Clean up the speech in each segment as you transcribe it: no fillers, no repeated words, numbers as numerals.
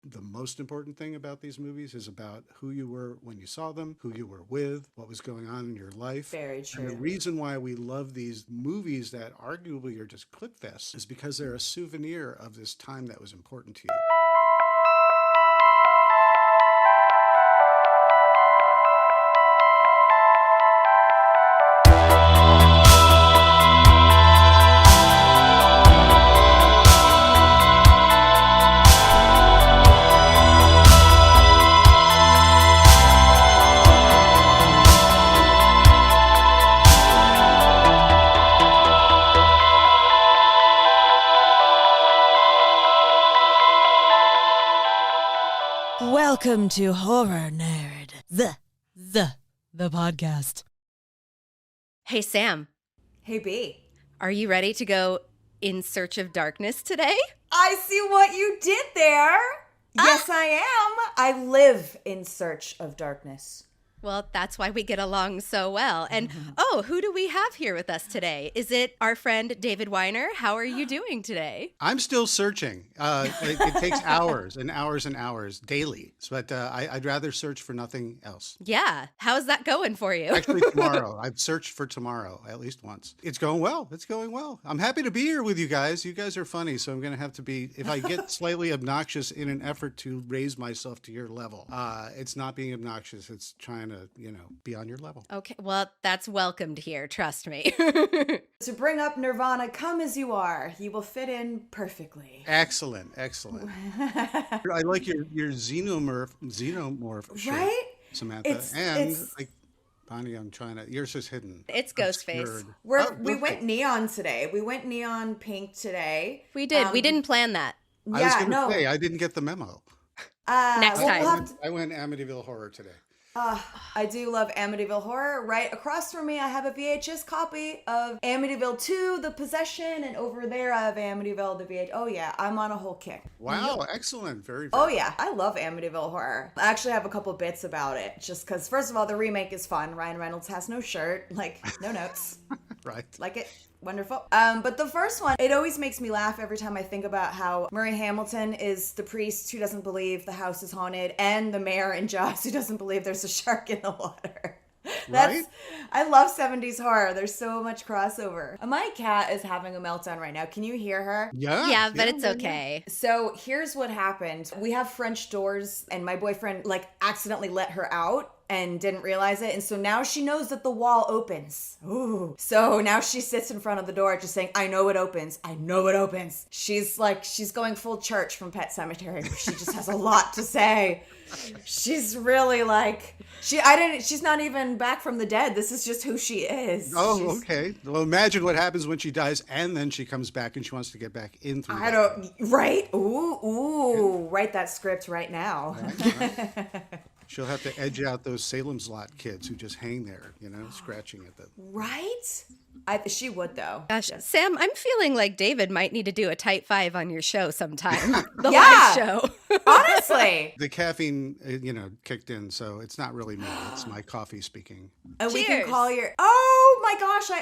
the most important thing about these movies is about who you were when you saw them, who you were with, what was going on in your life. Very And the true. reason why we love these movies that arguably are just clip fests is because they're a souvenir of this time that was important to you. Welcome to Horror Nerd, the podcast. Hey, Sam, Hey, B. are you ready to go in search of darkness today? I see what you did there. Yes, I am. I live in search of darkness. Well, that's why we get along so well. And oh, who do we have here with us today? Is it our friend David Weiner? How are you doing today? I'm still searching. It takes hours and hours and hours daily, but I'd rather search for nothing else. Yeah. How's that going for you? Actually, tomorrow. I've searched for tomorrow at least once. It's going well. It's going well. I'm happy to be here with you guys. You guys are funny, so I'm going to have to be, if I get slightly obnoxious in an effort to raise myself to your level, it's not being obnoxious. It's trying to, be on your level. Okay. Well, that's welcomed here. Trust me. To bring up Nirvana, come as you are. You will fit in perfectly. Excellent. I like your xenomorph shirt, Right? Samantha. It's like Bonnie, I'm trying to, yours is hidden. It's Ghostface. Obscured. We went neon today. We went neon pink today. We did. We didn't plan that. I was going to say, I didn't get the memo. Next time. I went Amityville Horror today. I do love Amityville Horror. Right across from me, I have a VHS copy of Amityville 2, The Possession, and over there I have Amityville, the VH. Oh yeah, I'm on a whole kick. Wow, excellent. Very, Oh yeah, I love Amityville Horror. I actually have a couple bits about it, just because, first of all, the remake is fun. Ryan Reynolds has no shirt, no notes. right. Like it. Wonderful. But the first one, it always makes me laugh every time I think about how Murray Hamilton is the priest who doesn't believe the house is haunted and the mayor in Jaws who doesn't believe there's a shark in the water. Right? I love 70s horror. There's so much crossover. My cat is having a meltdown right now. Can you hear her? Yeah, but it's okay. So here's what happened. We have French doors and my boyfriend accidentally let her out and didn't realize it. And so now she knows that the wall opens. Ooh. So now she sits in front of the door just saying, I know it opens. I know it opens. She's going full Church from Pet Sematary. She just has a lot to say. She's really she's not even back from the dead. This is just who she is. Oh, okay. Well, imagine what happens when she dies and then she comes back and she wants to get back in through Right? Ooh. Write that script right now. Right. She'll have to edge out those Salem's Lot kids who just hang there, scratching at them. Right? She would, though. Gosh, Sam, I'm feeling like David might need to do a Type 5 on your show sometime. The Yeah. live show. Honestly. The caffeine, kicked in, so it's not really me. It's my coffee speaking. And we can Cheers. call your... Oh my gosh, I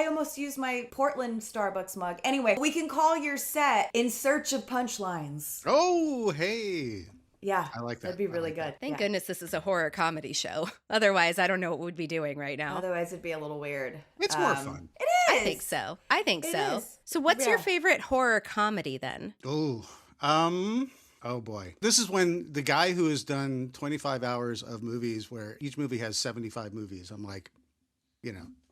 almost used my Portland Starbucks mug. Anyway, we can call your set In Search of Punchlines. Oh, hey. Yeah. I like that. That'd be I really like good. that. Thank goodness this is a horror comedy show. Otherwise, I don't know what we'd be doing right now. Otherwise, it'd be a little weird. It's more fun. It I is. think so. I think It so. is. So what's your Yeah. favorite horror comedy then? Oh, oh boy. This is when the guy who has done 25 hours of movies where each movie has 75 movies. I'm like,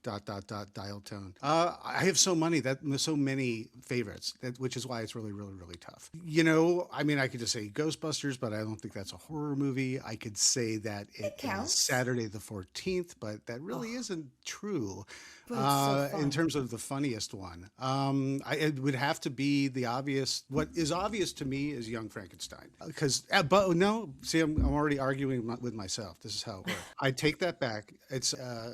dial tone. I have so many favorites, which is why it's really, really, really tough. I could just say Ghostbusters, but I don't think that's a horror movie. I could say that it counts. is Saturday the 14th, but that really isn't true. But it's so fun. In terms of the funniest one, it would have to be the obvious. What is obvious to me is Young Frankenstein. But no, see, I'm already arguing with myself. This is how it works. I take that back. It's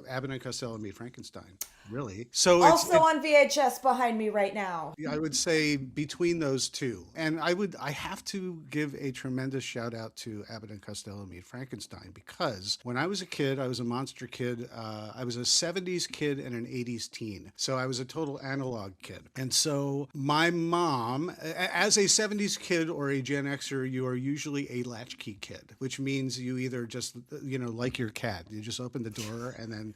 Abbott and Costello Meet Frankenstein. Really? So Also on VHS behind me right now. I would say between those two. And I have to give a tremendous shout out to Abbott and Costello Meet Frankenstein, because when I was a kid, I was a monster kid. I was a 70s kid and an 80s teen. So I was a total analog kid. And so my mom, as a 70s kid or a Gen Xer, you are usually a latchkey kid, which means you either just, like your cat, you just open the door and then,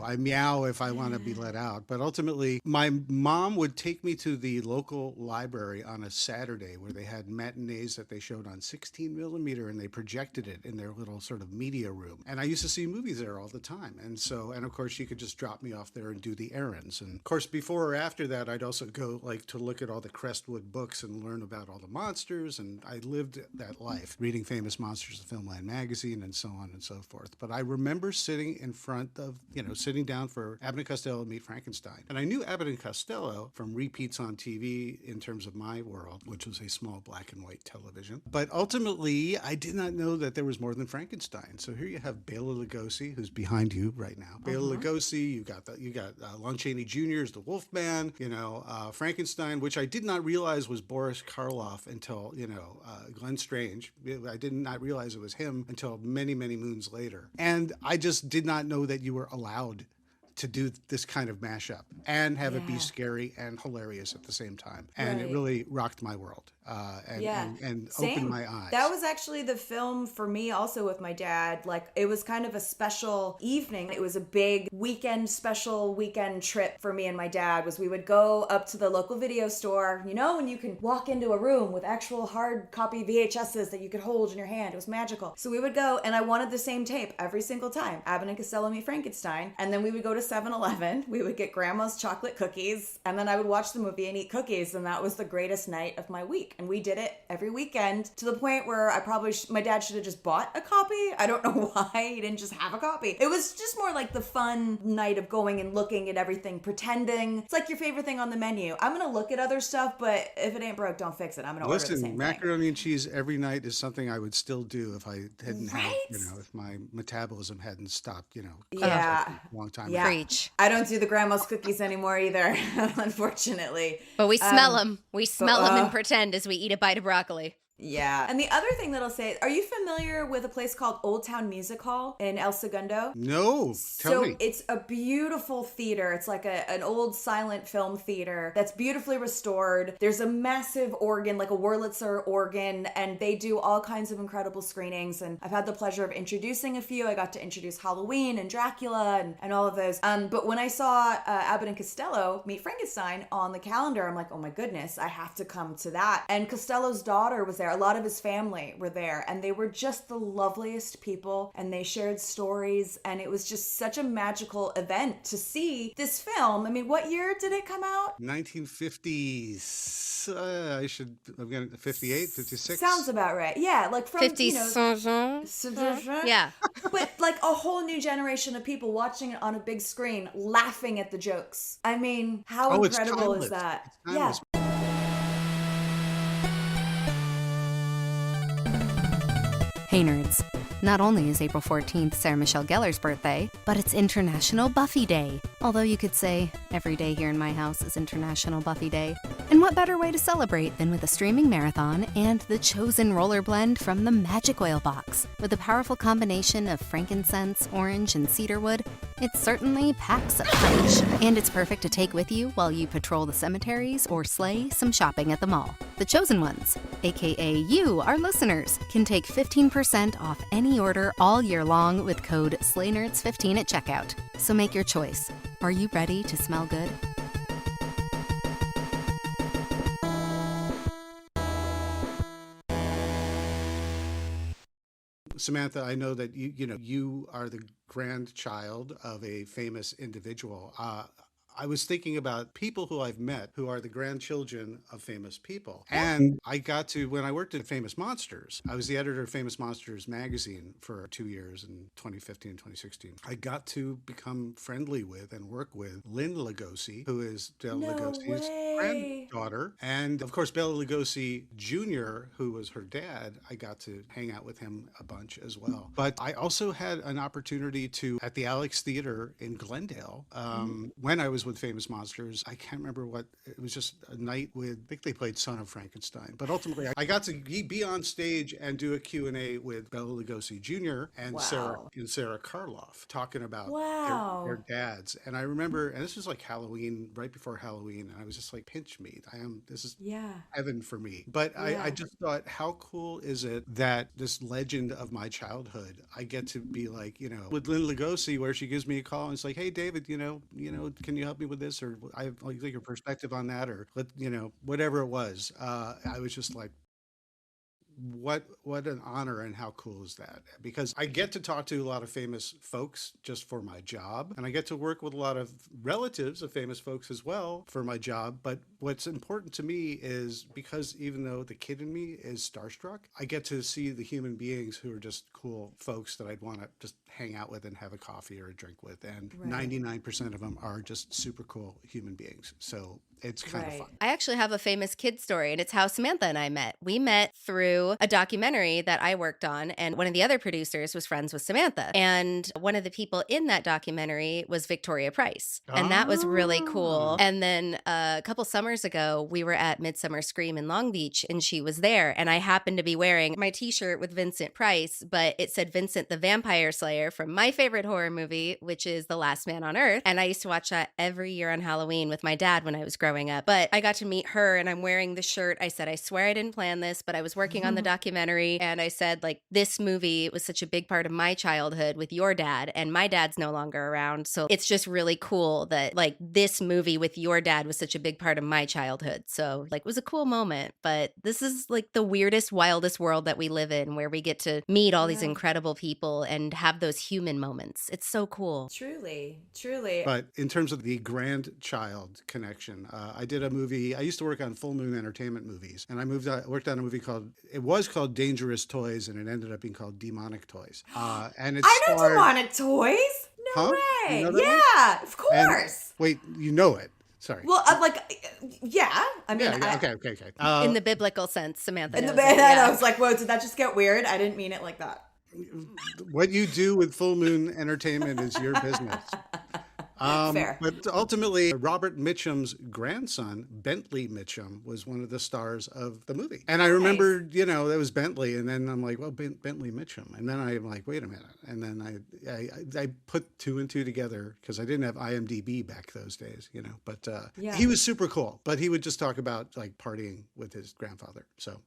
I meow if I want to be let out. But ultimately, my mom would take me to the local library on a Saturday where they had matinees that they showed on 16 millimeter and they projected it in their little sort of media room. And I used to see movies there all the time. And of course, she could just drop me off there and do the errands. And of course, before or after that, I'd also go to look at all the Crestwood books and learn about all the monsters. And I lived that life, reading Famous Monsters of Filmland magazine and so on and so forth. But I remember sitting in front of, sitting down for Abbott and Costello Meet Frankenstein. And I knew Abbott and Costello from repeats on TV in terms of my world, which was a small black and white television. But ultimately, I did not know that there was more than Frankenstein. So here you have Bela Lugosi, who's behind you right now. Bela Lugosi, you got Lon Chaney Jr. as the Wolfman, Frankenstein, which I did not realize was Boris Karloff until, Glenn Strange. I did not realize it was him until many, many moons later. And I just did not know that you were allowed to do this kind of mashup and have it be scary and hilarious at the same time. And it really rocked my world and opened my eyes. That was actually the film for me also with my dad. Like, it was kind of a special evening. It was a big special weekend trip for me and my dad. We would go up to the local video store, and you can walk into a room with actual hard copy VHSs that you could hold in your hand. It was magical. So we would go, and I wanted the same tape every single time. Abbott and Costello Meet Frankenstein. And then we would go to 7-Eleven. We would get grandma's chocolate cookies, and then I would watch the movie and eat cookies, and that was the greatest night of my week. And we did it every weekend to the point where I probably my dad should have just bought a copy. I don't know why he didn't just have a copy. It was just more like the fun night of going and looking at everything, pretending it's like your favorite thing on the menu. I'm gonna look at other stuff, but if it ain't broke, don't fix it. I'm gonna order the same thing. Macaroni and cheese every night is something I would still do if I hadn't had, if my metabolism hadn't stopped, a long time ago. Preach. I don't do the grandma's cookies anymore either, unfortunately. But we smell them. We smell them and pretend as we eat a bite of broccoli. Yeah. And the other thing that I'll say, are you familiar with a place called Old Town Music Hall in El Segundo? No. Tell me. It's a beautiful theater. It's like an old silent film theater that's beautifully restored. There's a massive organ, like a Wurlitzer organ, and they do all kinds of incredible screenings. And I've had the pleasure of introducing a few. I got to introduce Halloween and Dracula and all of those. But when I saw Abbott and Costello Meet Frankenstein on the calendar, I'm like, oh my goodness, I have to come to that. And Costello's daughter was there. A lot of his family were there, and they were just the loveliest people, and they shared stories, and it was just such a magical event to see this film. I mean, what year did it come out? 1950s. I'm going to 58, 56. Sounds about right. Yeah, like from 50. Yeah. But like a whole new generation of people watching it on a big screen, laughing at the jokes. I mean, how incredible is that? Yeah. Hey nerds. Not only is April 14th Sarah Michelle Gellar's birthday, but it's International Buffy Day. Although you could say every day here in my house is International Buffy Day. And what better way to celebrate than with a streaming marathon and the chosen roller blend from the Magic Oil Box. With a powerful combination of frankincense, orange, and cedarwood, it certainly packs a punch. And it's perfect to take with you while you patrol the cemeteries or slay some shopping at the mall. The chosen ones, aka you, our listeners, can take 15% off any order all year long with code SLAYNERDS15 at checkout. So make your choice. Are you ready to smell good? Samantha, I know that you are the grandchild of a famous individual. I was thinking about people who I've met who are the grandchildren of famous people. And I got to, when I worked at Famous Monsters, I was the editor of Famous Monsters magazine for 2 years in 2015 and 2016. I got to become friendly with and work with Lynn Lugosi, who is Bela Lugosi's granddaughter. And of course, Bela Lugosi Jr., who was her dad, I got to hang out with him a bunch as well. But I also had an opportunity to, at the Alex Theater in Glendale, when I was with Famous Monsters. I can't remember what, it was just a night with, I think they played Son of Frankenstein. But ultimately, I got to be on stage and do a Q&A with Bela Lugosi Jr. and Sarah Karloff talking about their dads. And I remember, and this was like Halloween, right before Halloween, and I was just like, pinch me. This is heaven for me. But I just thought, how cool is it that this legend of my childhood, I get to be like, with Lynn Lugosi, where she gives me a call and it's like, hey, David, can you help me with this? Or I'd like your perspective on that, or whatever it was. I was just like, what an honor, and how cool is that? Because I get to talk to a lot of famous folks just for my job, and I get to work with a lot of relatives of famous folks as well for my job. But what's important to me is, because even though the kid in me is starstruck, I get to see the human beings who are just cool folks that I'd want to just hang out with and have a coffee or a drink with, and 99% of them are just super cool human beings. So it's kind of fun. I actually have a famous kid story, and it's how Samantha and I met. We met through a documentary that I worked on, and one of the other producers was friends with Samantha. And one of the people in that documentary was Victoria Price. And that was really cool. And then a couple summers ago, we were at Midsummer Scream in Long Beach, and she was there. And I happened to be wearing my t-shirt with Vincent Price, but it said Vincent the Vampire Slayer from my favorite horror movie, which is The Last Man on Earth. And I used to watch that every year on Halloween with my dad when I was growing up. But I got to meet her, and I'm wearing the shirt. I said, I swear I didn't plan this, but I was working on the documentary, and I said, like, this movie was such a big part of my childhood with your dad, and my dad's no longer around. So it's just really cool that, like, this movie with your dad was such a big part of my childhood. So, like, it was a cool moment. But this is like the weirdest, wildest world that we live in, where we get to meet all these incredible people and have those human moments. It's so cool. Truly. But in terms of the grandchild connection, I did a movie. I used to work on Full Moon Entertainment movies, and I worked on a movie called Dangerous Toys, and it ended up being called Demonic Toys. And it I know starred, Demonic Toys. No way. You know that Yeah, one? of course. Wait, you know it. Sorry. Well, yeah. I mean, okay. In the biblical sense, Samantha. in the knows bed, it, yeah. I was like, whoa, did that just get weird? I didn't mean it like that. What you do with Full Moon Entertainment is your business. Fair. But ultimately, Robert Mitchum's grandson, Bentley Mitchum, was one of the stars of the movie. And I remember, that was Bentley. And then I'm like, well, Bentley Mitchum. And then I'm like, wait a minute. And then I put two and two together, because I didn't have IMDb back those days, But he was super cool. But he would just talk about, like, partying with his grandfather. So...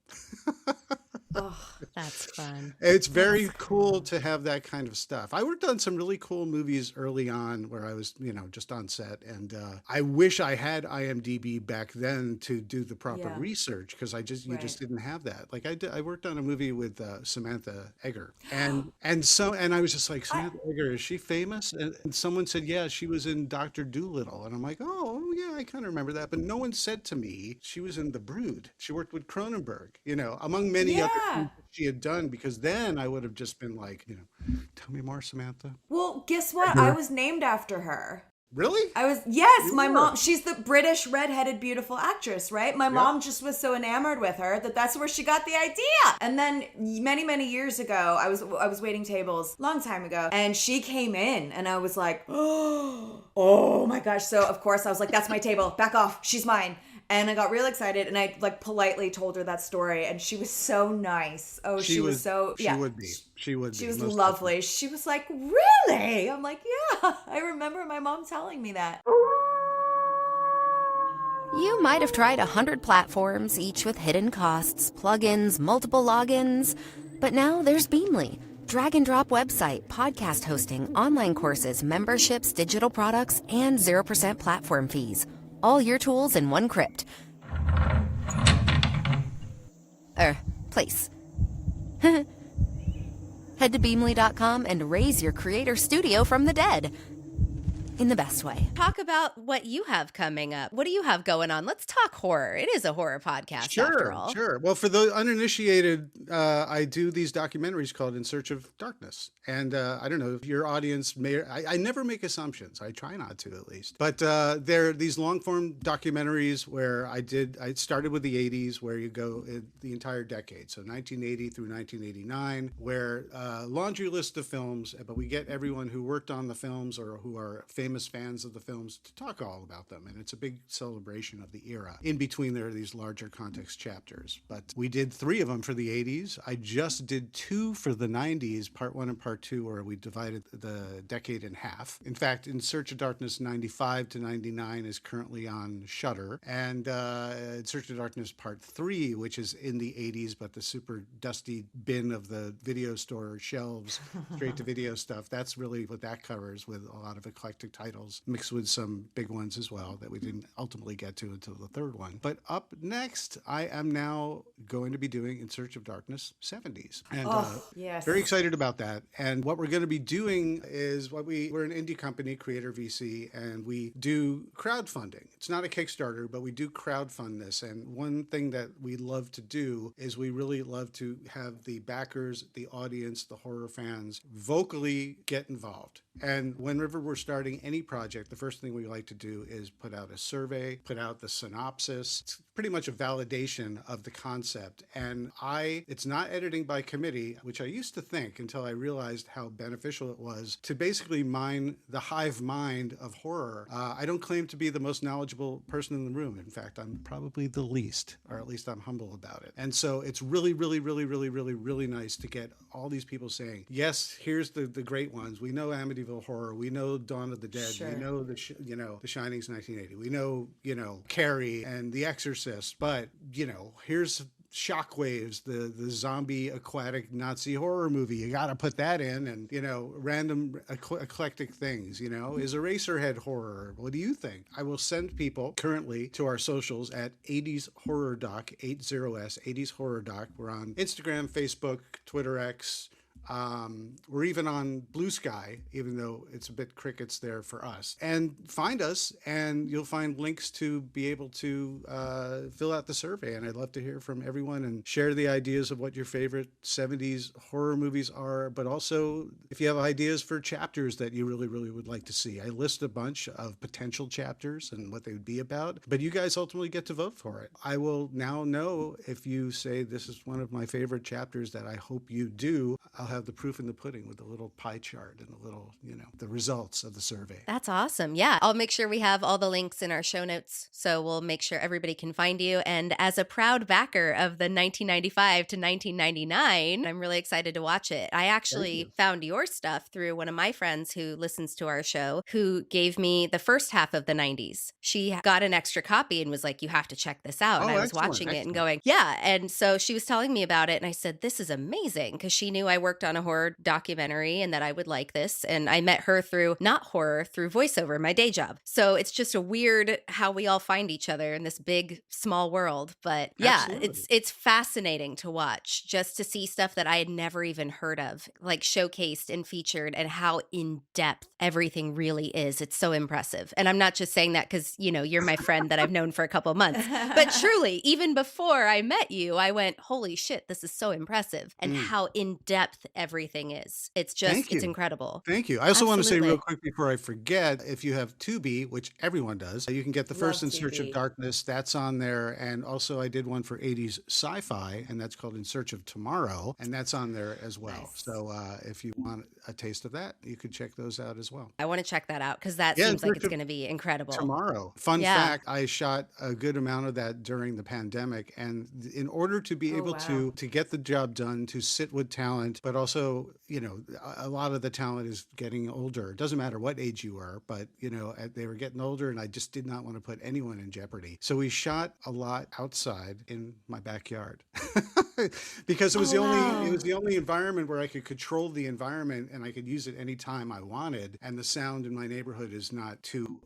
Oh, that's fun. It's very cool to have that kind of stuff. I worked on some really cool movies early on where I was, just on set. And I wish I had IMDb back then to do the proper research, because you just didn't have that. Like I worked on a movie with Samantha Eggar. And I was just like, Samantha Eggar, is she famous? And someone said, yeah, she was in Dr. Dolittle. And I'm like, oh, yeah, I kind of remember that. But no one said to me she was in The Brood. She worked with Cronenberg, among many other things she had done, because then I would have just been like, tell me more, Samantha. Well, guess what? I was named after her. Really? Yes, my mom, she's the British redheaded beautiful actress, right? My mom just was so enamored with her that's where she got the idea. And then many, many years ago, I was waiting tables, long time ago, and she came in, and I was like, oh my gosh. So of course I was like, that's my table, back off, she's mine. And I got real excited, and I politely told her that story, and she was so nice. Oh, she was so, yeah. She would be. She was lovely. She was like, really? I'm like, yeah, I remember my mom telling me that. You might have tried 100 platforms, each with hidden costs, plugins, multiple logins. But now there's Beamly. Drag and drop website, podcast hosting, online courses, memberships, digital products, and 0% platform fees. All your tools in one crypt. Place. Head to Beamly.com and raise your creator studio from the dead. In the best way. Talk about what you have coming up. What do you have going on? Let's talk horror. It is a horror podcast, after all. Sure. Well, for the uninitiated, I do these documentaries called In Search of Darkness. And I don't know if your audience may... I never make assumptions. I try not to, at least. But they're these long-form documentaries where I started with the 80s, where you go the entire decade. So 1980 through 1989, where laundry list of films, but we get everyone who worked on the films or who are famous famous fans of the films to talk all about them. And it's a big celebration of the era. In between, there are these larger context chapters. But we did 3 of them for the 80s. I just did 2 for the 90s, part 1 and part 2, where we divided the decade in half. In fact, In Search of Darkness 95 to 99 is currently on Shudder. And In Search of Darkness part 3, which is in the 80s, but the super dusty bin of the video store shelves, straight to video stuff, that's really what that covers, with a lot of eclectic titles mixed with some big ones as well that we didn't ultimately get to until the 3rd one. But up next, I am now going to be doing In Search of Darkness 70s. And yes. very excited about that. And what we're going to be doing is we're an indie company, Creator VC, and we do crowdfunding. It's not a Kickstarter, but we do crowdfund this. And one thing that we love to do is we really love to have the backers, the audience, the horror fans vocally get involved. And whenever we're starting any project, the first thing we like to do is put out a survey, put out the synopsis. It's pretty much a validation of the concept. And it's not editing by committee, which I used to think until I realized how beneficial it was to basically mine the hive mind of horror. I don't claim to be the most knowledgeable person in the room. In fact, I'm probably the least, or at least I'm humble about it. And so it's really, really, really, really, really, really nice to get all these people saying, yes, here's the great ones. We know Amityville Horror. We know Dawn of the Dead. Sure. We know The Shining's 1980. We know, Carrie and The Exorcist. But, here's Shockwaves, the zombie aquatic Nazi horror movie. You got to put that in, and random eclectic things. Is Eraserhead horror? What do you think? I will send people currently to our socials at 80s Horror Doc, 80s 80s Horror Doc. We're on Instagram, Facebook, Twitter X. We're even on Blue Sky, even though it's a bit crickets there for us. And find us, and you'll find links to be able to fill out the survey. And I'd love to hear from everyone and share the ideas of what your favorite 70s horror movies are, but also if you have ideas for chapters that you really, really would like to see. I list a bunch of potential chapters and what they would be about, but you guys ultimately get to vote for it. I will now know if you say this is one of my favorite chapters that I hope you do. I'll have the proof in the pudding with a little pie chart and a little, the results of the survey. That's awesome. Yeah. I'll make sure we have all the links in our show notes. So we'll make sure everybody can find you. And as a proud backer of the 1995 to 1999, I'm really excited to watch it. I actually found your stuff through one of my friends who listens to our show, who gave me the first half of the 90s. She got an extra copy and was like, you have to check this out. And I was watching it and going, yeah. And so she was telling me about it. And I said, this is amazing, because she knew I worked on a horror documentary and that I would like this. And I met her through not horror, through voiceover, my day job. So it's just a weird how we all find each other in this big, small world. But yeah, it's fascinating to watch, just to see stuff that I had never even heard of, like showcased and featured, and how in depth everything really is. It's so impressive. And I'm not just saying that because, you're my friend that I've known for a couple of months, but truly, even before I met you, I went, holy shit, this is so impressive. And how in depth everything is. It's just, it's incredible. Thank you. I also want to say real quick before I forget, if you have Tubi, which everyone does, you can get the first In Search of Darkness. That's on there. And also I did one for 80s sci-fi, and that's called In Search of Tomorrow. And that's on there as well. Nice. So if you want a taste of that, you could check those out as well. I want to check that out, because that seems like it's going to be incredible. Tomorrow. Fun fact, I shot a good amount of that during the pandemic. And in order to be able to get the job done, to sit with talent, but also, a lot of the talent is getting older. It doesn't matter what age you are, but, they were getting older, and I just did not want to put anyone in jeopardy. So we shot a lot outside in my backyard because it was the only environment where I could control the environment, and I could use it anytime I wanted. And the sound in my neighborhood is not too,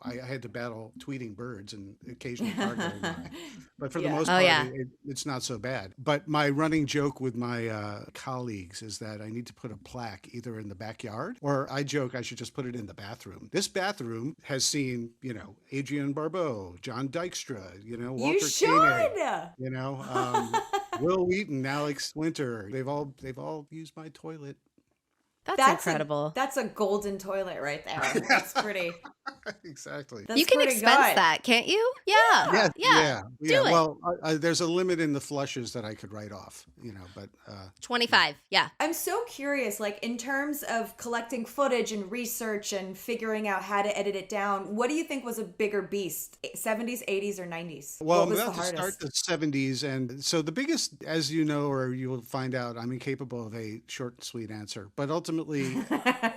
I had to battle tweeting birds and occasional car going by. But for the most part, it's not so bad. But my running joke with my colleagues is that I need to put a plaque either in the backyard, or I joke I should just put it in the bathroom. This bathroom has seen, Adrienne Barbeau, John Dykstra, Walter Koenig, Will Wheaton, Alex Winter. They've all used my toilet. That's incredible. That's a golden toilet right there. That's pretty. Exactly. That's You can pretty expense good. that, can't you? Yeah. Yeah, Yeah. yeah. Do it. Well, there's a limit in the flushes that I could write off, but 25. Yeah. I'm so curious, like in terms of collecting footage and research and figuring out how to edit it down, what do you think was a bigger beast? 70s, 80s, or 90s? well, what I'm was about the to hardest? start the 70s, and so the biggest, as you know, or you will find out, I'm incapable of a short and sweet answer. But ultimately,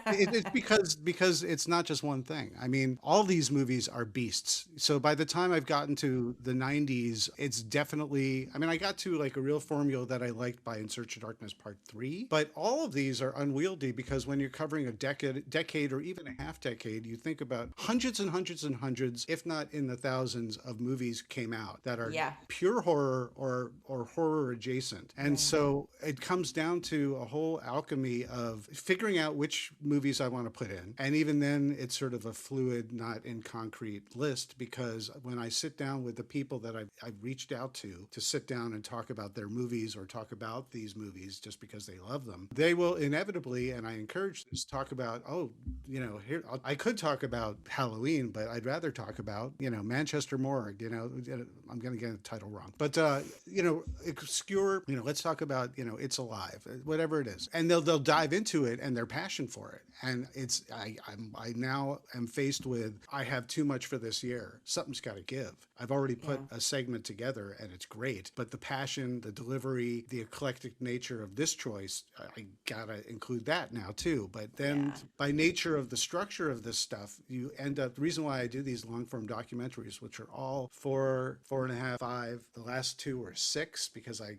it's because it's not just one thing. I mean, all these movies are beasts. So by the time I've gotten to the 90s, it's definitely, I mean, I got to like a real formula that I liked by In Search of Darkness Part 3. But all of these are unwieldy because when you're covering a decade or even a half decade, you think about hundreds and hundreds and hundreds, if not in the thousands, of movies came out that are pure horror or horror adjacent. And so it comes down to a whole alchemy of figuring out which movies I want to put in. And even then, it's sort of a fluid, not in concrete list, because when I sit down with the people that I've reached out to sit down and talk about their movies or talk about these movies just because they love them, they will inevitably, and I encourage this, talk about, here, I could talk about Halloween, but I'd rather talk about, Manchester Morgue, I'm going to get the title wrong, but, obscure, let's talk about, It's Alive, whatever it is. And they'll dive into it and their passion for it. And I now am faced with, I have too much for this year. Something's got to give. I've already put a segment together and it's great, but the passion, the delivery, the eclectic nature of this choice, I gotta include that now too. But then by nature of the structure of this stuff, you end up, the reason why I do these long form documentaries, which are all 4.5, 5, the last 2 were 6 because I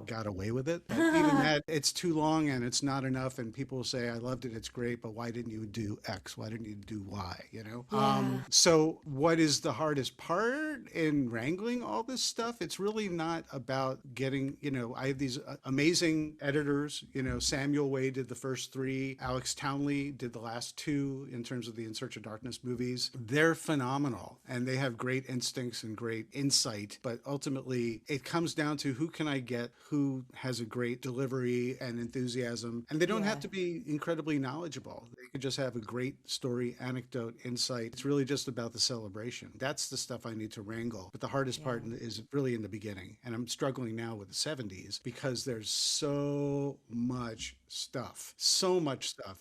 got away with it. But even that, it's too long and it's not enough. And people will say, I loved it, it's great, but why didn't you do X? Why didn't you do Y? So what is the hardest part in wrangling all this stuff? It's really not about getting, I have these amazing editors, Samuel Way did the first 3, Alex Townley did the last 2 in terms of the In Search of Darkness movies. They're phenomenal and they have great instincts and great insight, but ultimately it comes down to who can I get who has a great delivery and enthusiasm, and they don't have to be incredibly knowledgeable. They could just have a great story, anecdote, insight. It's really just about the celebration. That's the stuff I need to wrangle. But the hardest part is really in the beginning. And I'm struggling now with the 70s because there's so much stuff,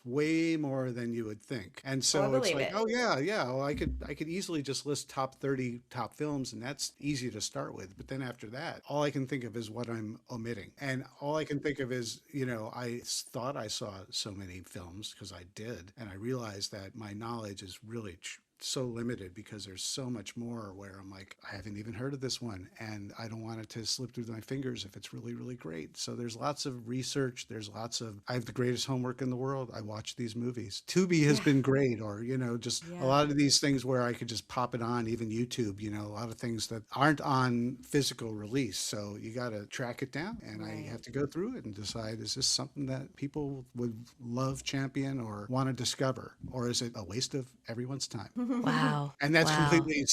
way more than you would think. And so it's like, well, I could easily just list top 30 top films, and that's easy to start with. But then after that, all I can think of is what I'm omitting. And all I can think of is, I thought I saw so many films because I did. And I realized that my knowledge is really so limited because there's so much more where I'm like, I haven't even heard of this one and I don't want it to slip through my fingers if it's really, really great. So there's lots of research. I have the greatest homework in the world. I watch these movies. Tubi has been great, or, just a lot of these things where I could just pop it on, even YouTube, a lot of things that aren't on physical release. So you got to track it down and I have to go through it and decide, is this something that people would love, champion, or want to discover? Or is it a waste of everyone's time? Wow. And that's completely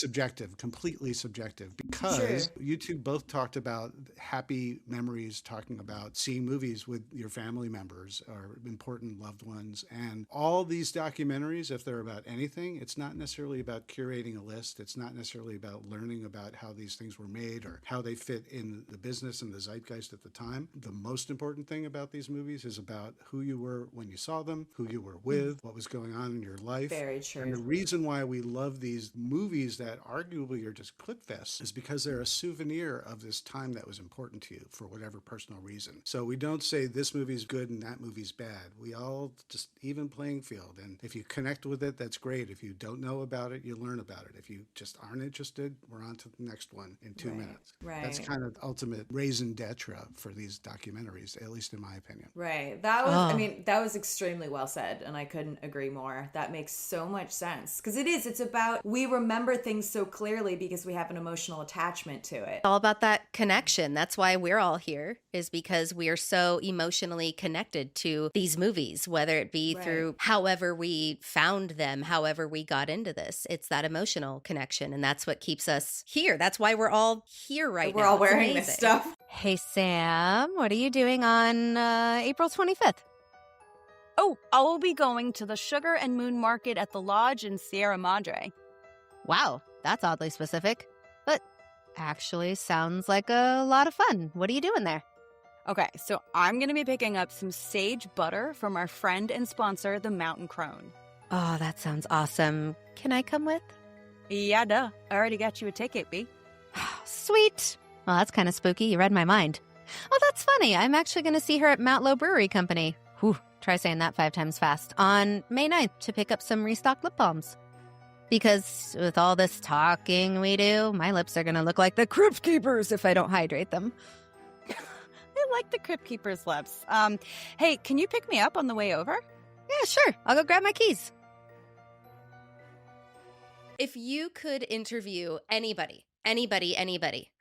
subjective because you two both talked about happy memories, talking about seeing movies with your family members or important loved ones. And all these documentaries, if they're about anything, it's not necessarily about curating a list. It's not necessarily about learning about how these things were made or how they fit in the business and the zeitgeist at the time. The most important thing about these movies is about who you were when you saw them, who you were with, what was going on in your life. Very true. And the reason why we love these movies that arguably are just clip fests is because they're a souvenir of this time that was important to you for whatever personal reason. So we don't say this movie's good and that movie's bad. We all just even playing field. And if you connect with it, that's great. If you don't know about it, you learn about it. If you just aren't interested, we're on to the next one in 2 minutes. Right. That's kind of the ultimate raison d'etre for these documentaries, at least in my opinion. Right. That was, that was extremely well said. And I couldn't agree more. That makes so much sense. Because it's about, we remember things so clearly because we have an emotional attachment to it. All about that connection. That's why we're all here, is because we are so emotionally connected to these movies, whether it be through however we found them, however we got into this. It's that emotional connection. And that's what keeps us here. That's why we're all here right now. We're all It's wearing amazing. this stuff. Hey, Sam, what are you doing on April 25th? Oh, I'll be going to the Sugar and Moon Market at the Lodge in Sierra Madre. Wow, that's oddly specific. But actually sounds like a lot of fun. What are you doing there? Okay, so I'm going to be picking up some sage butter from our friend and sponsor, the Mountain Crone. Oh, that sounds awesome. Can I come with? Yeah, duh. I already got you a ticket, B. Sweet. Well, that's kind of spooky. You read my mind. Oh, that's funny. I'm actually going to see her at Mount Low Brewery Company. Whew, try saying that 5 times fast. On May 9th to pick up some restocked lip balms. Because with all this talking we do, my lips are going to look like the Crypt Keepers if I don't hydrate them. I like the Crypt Keeper's lips. Hey, can you pick me up on the way over? Yeah, sure. I'll go grab my keys. If you could interview anybody,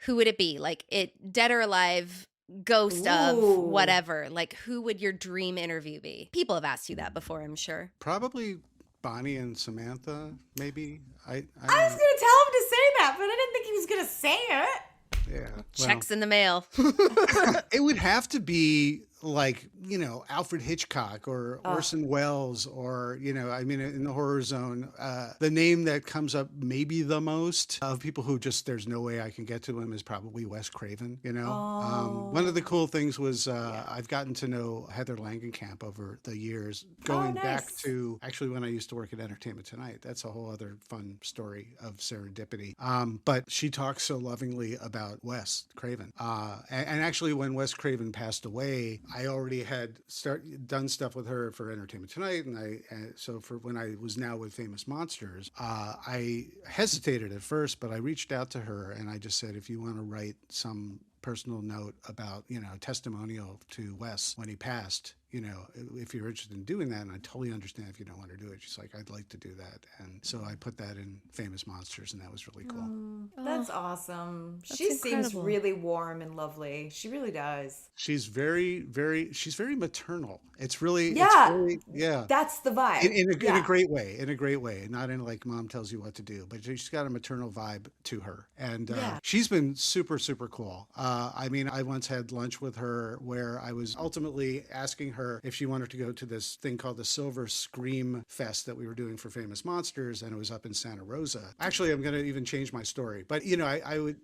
who would it be? Like, it dead or alive, ghost of, Ooh. whatever. Like, who would your dream interview be? People have asked you that before, I'm sure. Probably Bonnie and Samantha, maybe. I I was going to tell him to say that, but I didn't think he was going to say it. yeah. well, Checks in the mail. it would have to be like, Alfred Hitchcock or Orson Welles or, I mean, in the horror zone, the name that comes up maybe the most of people who just, there's no way I can get to him is probably Wes Craven, One of the cool things was I've gotten to know Heather Langenkamp over the years, going back nice. to actually when I used to work at Entertainment Tonight. That's a whole other fun story of serendipity. But she talks so lovingly about Wes Craven. And actually when Wes Craven passed away, I already had done stuff with her for Entertainment Tonight, and so for when I was now with Famous Monsters, I hesitated at first, but I reached out to her and I just said, if you want to write some personal note about, testimonial to Wes when he passed, if you're interested in doing that, and I totally understand if you don't want to do it. She's like, I'd like to do that. And so I put that in Famous Monsters, and that was really cool. That's awesome. That's She seems incredible. really warm and lovely. She really does. She's very maternal. It's really, Yeah. That's the vibe. in a great way, not in like mom tells you what to do, but she's got a maternal vibe to her. And she's been super, super cool. I mean, I once had lunch with her where I was ultimately asking her if she wanted to go to this thing called the Silver Scream Fest that we were doing for Famous Monsters, and it was up in Santa Rosa. Actually, I'm going to even change my story, but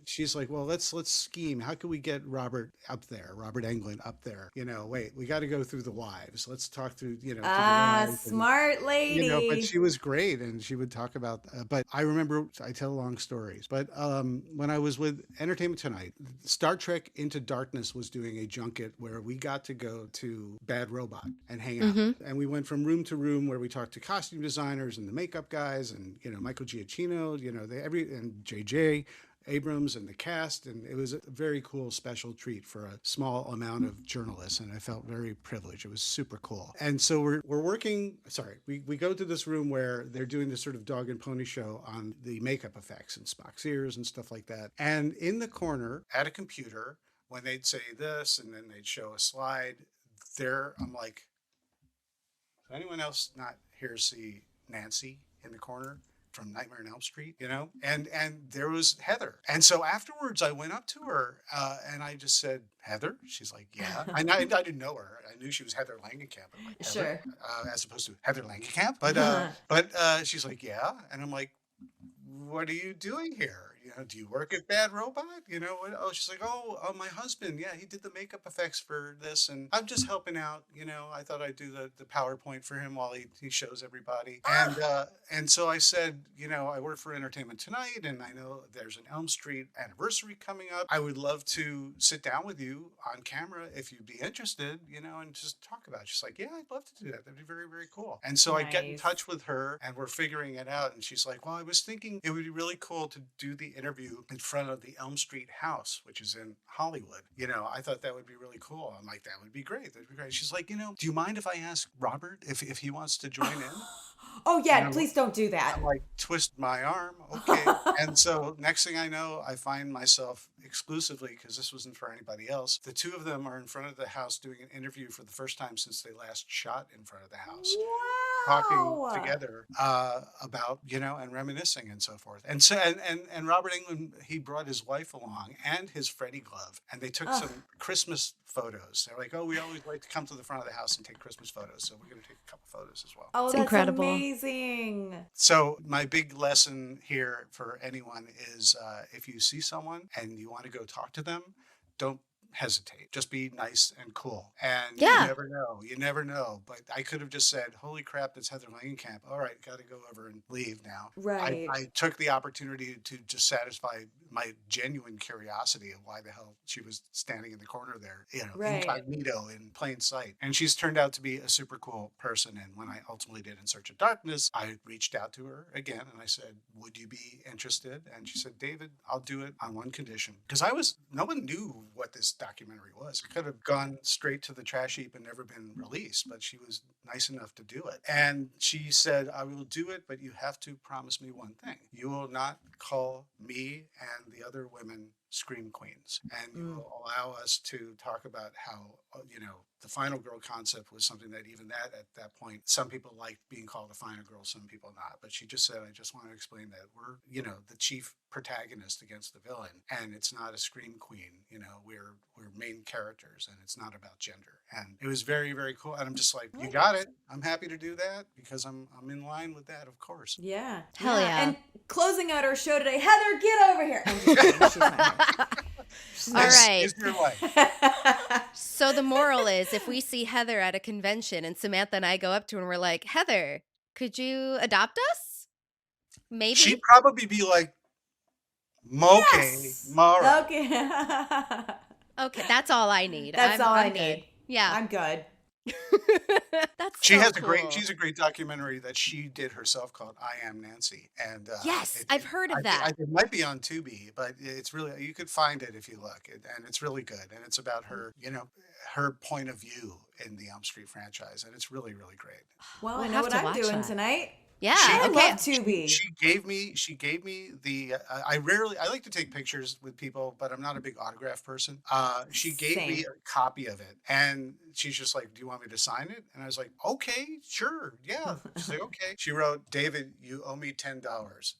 she's like, well, let's scheme. How can we get Robert Englund up there? Wait, we got to go through the wives. Let's talk through, through the wives Smart lady. but she was great, and she would talk about, but I remember, I tell long stories, but when I was with Entertainment Tonight, Star Trek Into Darkness was doing a junket where we got to go to Bad Robot and hang out. And we went from room to room where we talked to costume designers and the makeup guys and, Michael Giacchino, and JJ Abrams and the cast, and it was a very cool special treat for a small amount of journalists, and I felt very privileged. It was super cool. And so we're working, we go to this room where they're doing this sort of dog and pony show on the makeup effects and Spock's ears and stuff like that. And in the corner at a computer, when they'd say this and then they'd show a slide, I'm like, does anyone else not here see Nancy in the corner from Nightmare on Elm Street, and there was Heather. And so afterwards I went up to her and I just said, Heather? She's like, yeah. I didn't know her. I knew she was Heather Langenkamp. I'm like, Heather? Sure. As opposed to Heather Langenkamp. But she's like, yeah. And I'm like, what are you doing here? Do you work at Bad Robot? Oh, she's like, oh, my husband. Yeah, he did the makeup effects for this. And I'm just helping out. I thought I'd do the PowerPoint for him while he shows everybody. And so I said, I work for Entertainment Tonight, and I know there's an Elm Street anniversary coming up. I would love to sit down with you on camera if you'd be interested, and just talk about it. She's like, yeah, I'd love to do that. That'd be very, very cool. And so I get in touch with her, and we're figuring it out. And she's like, well, I was thinking it would be really cool to do the interview in front of the Elm Street house, which is in Hollywood. I thought that would be really cool. I'm like, that would be great. That'd be great. She's like, do you mind if I ask Robert if he wants to join in? Oh yeah, please don't do that. I'm like, twist my arm. Okay. And so next thing I know, I find myself exclusively, because this wasn't for anybody else, the two of them are in front of the house doing an interview for the first time since they last shot in front of the house. talking together about, and reminiscing and so forth. And so, and Robert Englund, he brought his wife along and his Freddie glove, and they took some Christmas photos. They're like, oh, we always like to come to the front of the house and take Christmas photos, so we're going to take a couple photos as well. Oh, It's that's incredible. amazing. So my big lesson here for anyone is if you see someone and you want to go talk to them, don't hesitate. Just be nice and cool. And Yeah. You never know. But I could have just said, holy crap, that's Heather Langenkamp. All right, got to go over and leave now. Right. I took the opportunity to just satisfy my genuine curiosity of why the hell she was standing in the corner there, Right. incognito in plain sight. And she's turned out to be a super cool person. And when I ultimately did In Search of Darkness, I reached out to her again and I said, would you be interested? And she said, David, I'll do it on one condition. Because no one knew what this documentary was. It could have gone straight to the trash heap and never been released, but she was nice enough to do it. And she said, I will do it, but you have to promise me one thing. You will not call me and the other women scream queens, and you will allow us to talk about how the final girl concept was something that at that point some people liked being called a final girl, some people not. But she just said, I just want to explain that we're the chief protagonist against the villain, and it's not a scream queen. We're main characters, and it's not about gender. And it was very, very cool. And I'm just like, you got it. I'm happy to do that because I'm in line with that, of course. Yeah. Hell yeah. And closing out our show today, Heather, get over here. I'm just kidding. She's not here. All right. Is your wife. So the moral is, if we see Heather at a convention and Samantha and I go up to her and we're like, Heather, could you adopt us? Maybe. She'd probably be like, okay, Yes. Mara. Okay. Okay, that's all I need. That's all I good. need. Yeah. I'm good. That's She so has cool. she's a great documentary that she did herself called I Am Nancy. And Yes, I've heard of that. It might be on Tubi, but it's really, you could find it if you look, and it's really good. And it's about her, her point of view in the Elm Street franchise, and it's really, really great. Well, We'll I know have what to I'm watch doing that. tonight. Yeah. I Okay. love Tubi. She gave me the I like to take pictures with people, but I'm not a big autograph person. She gave me Same. a copy of it, and she's just like, do you want me to sign it? And I was like, okay, sure, yeah. She's like, okay. She wrote, David, you owe me $10.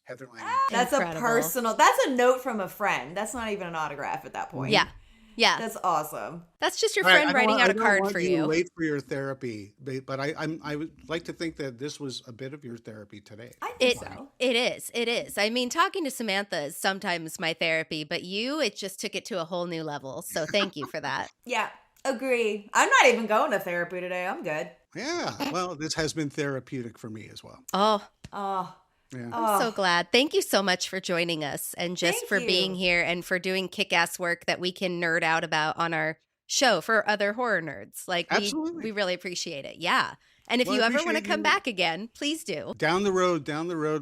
Heather Langenkamp. That's Incredible. a personal. That's a note from a friend. That's not even an autograph at that point. Yeah. Yeah. That's awesome. That's just your All right, friend I don't writing want- out I a don't card want for you. you. To wait for your therapy, but I would like to think that this was a bit of your therapy today. I think It, so. it is. It is. I mean, talking to Samantha is sometimes my therapy, but it just took it to a whole new level. So thank you for that. Yeah, agree. I'm not even going to therapy today. I'm good. Yeah, well, this has been therapeutic for me as well. Oh, Oh, Yeah. I'm so glad. Thank you so much for joining us and just Thank for you. being here and for doing kick-ass work that we can nerd out about on our show for other horror nerds. Like Absolutely. we really appreciate it. Yeah. And if Well, you I ever want to appreciate come you- back again, please do. Down the road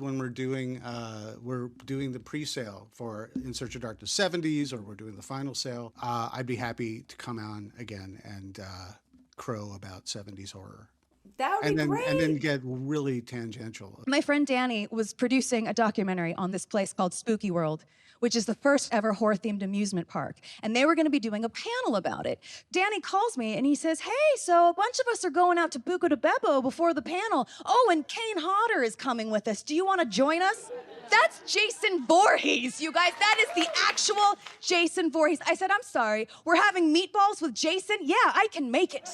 when we're doing the pre-sale for In Search of Darkness 70s, or we're doing the final sale, I'd be happy to come on again and crow about 70s horror. that would be great. And then get really tangential. My friend Danny was producing a documentary on this place called Spooky World, which is the first ever horror-themed amusement park. And they were going to be doing a panel about it. Danny calls me and he says, hey, so a bunch of us are going out to Buco de Beppo before the panel. Oh, and Kane Hodder is coming with us. Do you want to join us? That's Jason Voorhees, you guys. That is the actual Jason Voorhees. I said, I'm sorry, we're having meatballs with Jason? Yeah, I can make it.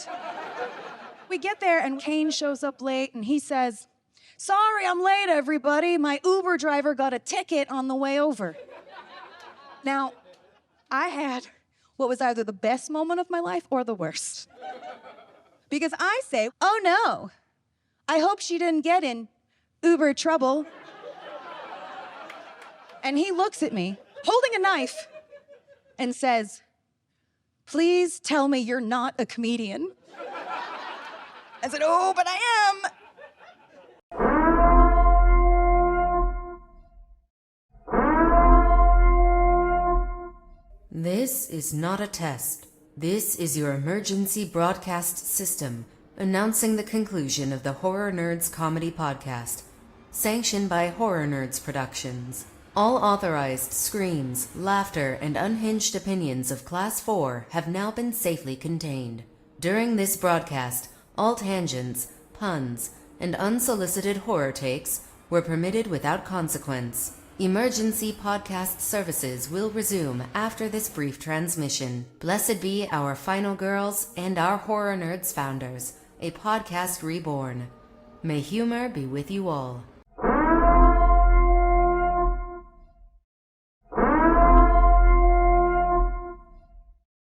We get there and Kane shows up late and he says, sorry, I'm late, everybody. My Uber driver got a ticket on the way over. Now, I had what was either the best moment of my life or the worst. Because I say, oh no, I hope she didn't get in Uber trouble. And he looks at me, holding a knife, and says, please tell me you're not a comedian. I said, oh, but I am. This is not a test. This is your emergency broadcast system announcing the conclusion of the Horror Nerds Comedy Podcast, sanctioned by Horror Nerds Productions. All authorized screams, laughter, and unhinged opinions of Class 4 have now been safely contained. During this broadcast, all tangents, puns, and unsolicited horror takes were permitted without consequence. Emergency podcast services will resume after this brief transmission. Blessed be our final girls and our Horror Nerds founders, a podcast reborn. May humor be with you all.